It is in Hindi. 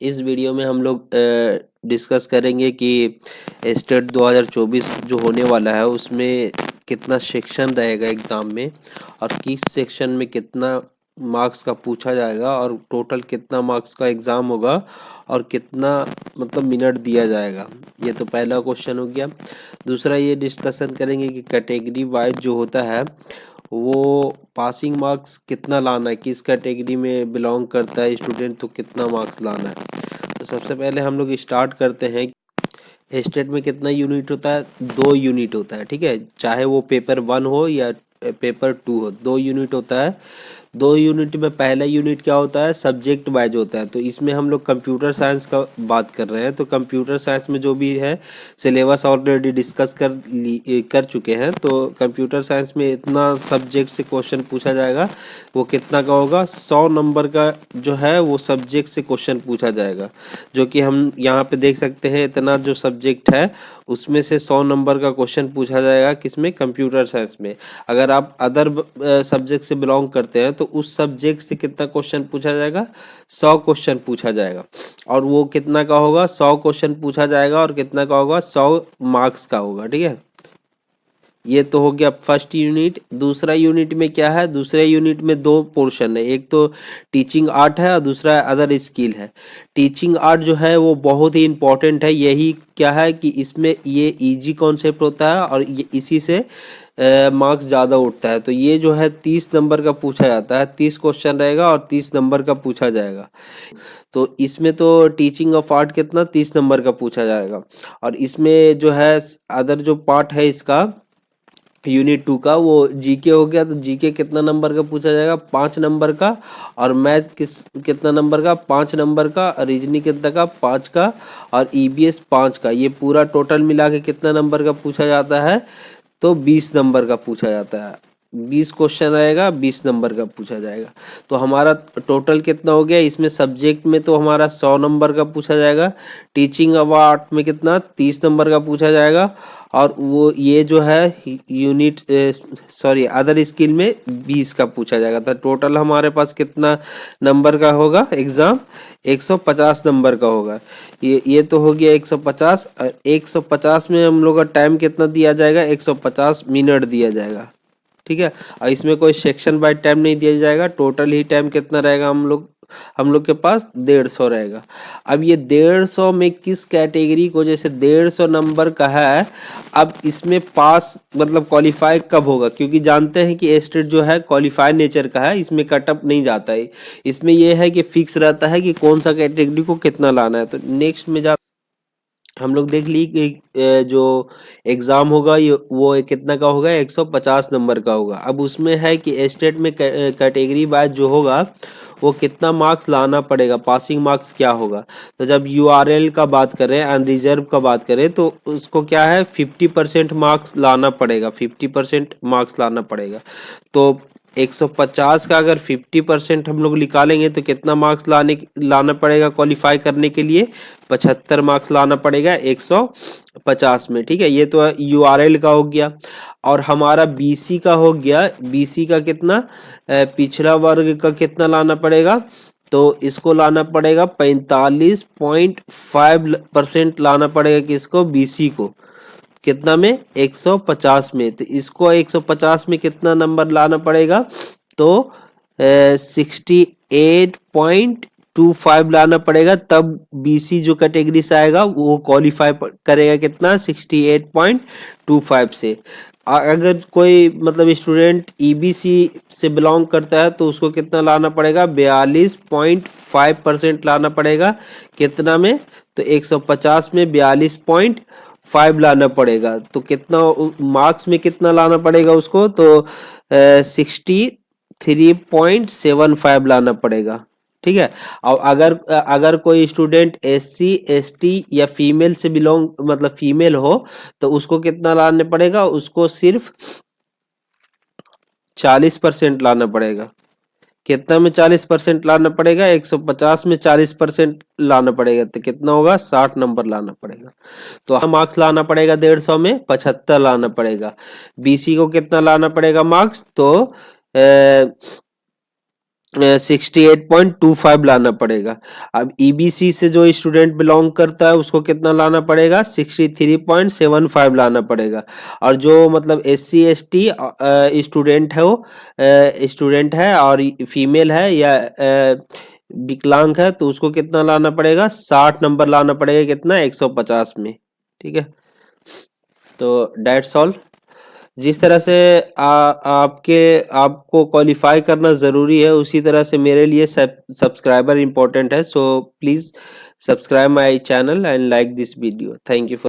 इस वीडियो में हम लोग डिस्कस करेंगे कि स्टेट 2024 जो होने वाला है उसमें कितना सेक्शन रहेगा एग्ज़ाम में और किस सेक्शन में कितना मार्क्स का पूछा जाएगा और टोटल कितना मार्क्स का एग्ज़ाम होगा और कितना मतलब मिनट दिया जाएगा। ये तो पहला क्वेश्चन हो गया। दूसरा ये डिस्कशन करेंगे कि कैटेगरी वाइज जो होता है वो पासिंग मार्क्स कितना लाना है, किस कैटेगरी में बिलोंग करता है स्टूडेंट तो कितना मार्क्स लाना है। तो सबसे पहले हम लोग स्टार्ट करते हैं। स्टेट में कितना यूनिट होता है? 2 यूनिट होता है, ठीक है। चाहे वो पेपर 1 हो या पेपर 2 हो, 2 यूनिट होता है। 2 यूनिट में पहला यूनिट क्या होता है? सब्जेक्ट वाइज होता है। तो इसमें हम लोग कंप्यूटर साइंस का बात कर रहे हैं। तो कंप्यूटर साइंस में जो भी है सिलेबस ऑलरेडी डिस्कस कर चुके हैं। तो कंप्यूटर साइंस में इतना सब्जेक्ट से क्वेश्चन पूछा जाएगा। वो कितना का होगा? 100 नंबर का जो है वो सब्जेक्ट से क्वेश्चन पूछा जाएगा, जो कि हम यहाँ पे देख सकते हैं। इतना जो सब्जेक्ट है उसमें से 100 नंबर का क्वेश्चन पूछा जाएगा। किसमें? कंप्यूटर साइंस में। अगर आप अदर सब्जेक्ट से बिलोंग करते हैं तो उस सब्जेक्ट से कितना क्वेश्चन पूछा जाएगा? 100 क्वेश्चन पूछा जाएगा। और वो कितना का होगा? 100 क्वेश्चन पूछा जाएगा और कितना का होगा? 100 मार्क्स का होगा, ठीक है। ये तो हो गया फर्स्ट यूनिट। दूसरा यूनिट में क्या है? दूसरे यूनिट में 2 पोर्शन है। एक तो टीचिंग आर्ट है और दूसरा अदर स्किल है। टीचिंग आर्ट जो है वो बहुत ही इम्पोर्टेंट है। यही क्या है कि इसमें ये इजी कॉन्सेप्ट होता है और ये इसी से मार्क्स ज़्यादा उठता है। तो ये जो है 30 नंबर का पूछा जाता है। 30 क्वेश्चन रहेगा और 30 नंबर का पूछा जाएगा। तो इसमें तो टीचिंग ऑफ आर्ट कितना? 30 नंबर का पूछा जाएगा। और इसमें जो है अदर जो पार्ट है इसका यूनिट 2 का वो जीके हो गया। तो जीके कितना नंबर का पूछा जाएगा? 5 नंबर का। और मैथ कितना नंबर का? 5 नंबर का। और रीजनिंग कितना का? 5 का। और ईबीएस 5 का। ये पूरा टोटल मिला के कितना नंबर का पूछा जाता है? तो 20 नंबर का पूछा जाता है। 20 क्वेश्चन रहेगा, 20 नंबर का पूछा जाएगा। तो हमारा टोटल कितना हो गया? इसमें सब्जेक्ट में तो हमारा 100 नंबर का पूछा जाएगा। टीचिंग ऑफ आर्ट में कितना? 30 नंबर का पूछा जाएगा। और वो ये जो है यूनिट सॉरी अदर स्किल में 20 का पूछा जाएगा। तो टोटल हमारे पास कितना नंबर का होगा एग्ज़ाम? 150 नंबर का होगा। ये तो हो गया 150। 150 में हम लोग का टाइम कितना दिया जाएगा? 150 मिनट दिया जाएगा, ठीक है। और इसमें कोई सेक्शन बाय टाइम नहीं दिया जाएगा। टोटल ही टाइम कितना रहेगा? हम लोग के पास 150 रहेगा। अब ये 150 में किस कैटेगरी को, जैसे 150 नंबर का है, अब इसमें पास मतलब क्वालिफाई कब होगा? क्योंकि जानते हैं कि स्टेट जो है क्वालिफाई नेचर का है, इसमें कटअप नहीं जाता है। इसमें यह है कि फिक्स रहता है कि कौन सा कैटेगरी को कितना लाना है। तो नेक्स्ट में हम लोग देख ली कि जो एग्ज़ाम होगा ये वो कितना का होगा? 150 नंबर का होगा। अब उसमें है कि स्टेट में कैटेगरी वाइज जो होगा वो कितना मार्क्स लाना पड़ेगा, पासिंग मार्क्स क्या होगा। तो जब यूआरएल का बात करें, अनरिजर्व का बात करें, तो उसको क्या है? 50% मार्क्स लाना पड़ेगा। 50% मार्क्स लाना पड़ेगा। तो 150 का अगर 50% हम लोग निकालेंगे तो कितना मार्क्स लाना पड़ेगा क्वालिफाई करने के लिए? 75 मार्क्स लाना पड़ेगा 150 में, ठीक है। ये तो यूआरएल का हो गया। और हमारा बीसी का हो गया। बीसी का कितना? पिछड़ा वर्ग का कितना लाना पड़ेगा? तो इसको लाना पड़ेगा 45.5% लाना पड़ेगा। किसको? बीसी को। कितना में? 150 में। तो इसको 150 में कितना नंबर लाना पड़ेगा? तो 68.25 लाना पड़ेगा। तब बीसी जो कैटेगरी से आएगा वो क्वालिफाई करेगा कितना? 68.25 से। अगर कोई मतलब स्टूडेंट ईबीसी से बिलोंग करता है तो उसको कितना लाना पड़ेगा? 42.5% लाना पड़ेगा। कितना में? तो 150 में 42.5 लाना पड़ेगा। तो कितना मार्क्स में कितना लाना पड़ेगा उसको? तो 63.75 लाना पड़ेगा, ठीक है। और अगर कोई स्टूडेंट एससी एसटी या फीमेल से बिलोंग मतलब फीमेल हो तो उसको कितना लाना पड़ेगा? उसको सिर्फ 40% लाना पड़ेगा। कितना में 40% लाना पड़ेगा? 150 में 40% लाना पड़ेगा। तो कितना होगा? 60 नंबर लाना पड़ेगा। तो मार्क्स लाना पड़ेगा 150 में 75 लाना पड़ेगा। बीसी को कितना लाना पड़ेगा मार्क्स? तो 68.25 लाना पड़ेगा। अब ईबीसी से जो स्टूडेंट बिलोंग करता है उसको कितना लाना पड़ेगा, 63.75 लाना पड़ेगा। और जो मतलब SC ST स्टूडेंट है, वो स्टूडेंट है और फीमेल है या विकलांग है, तो उसको कितना लाना पड़ेगा, 60 नंबर लाना पड़ेगा, कितना, 150 में। ठीक है, तो डेट्स ऑल। जिस तरह से आपको क्वालिफाई करना ज़रूरी है, उसी तरह से मेरे लिए सब्सक्राइबर इम्पोर्टेंट है। So please subscribe my channel and like this video. Thank you for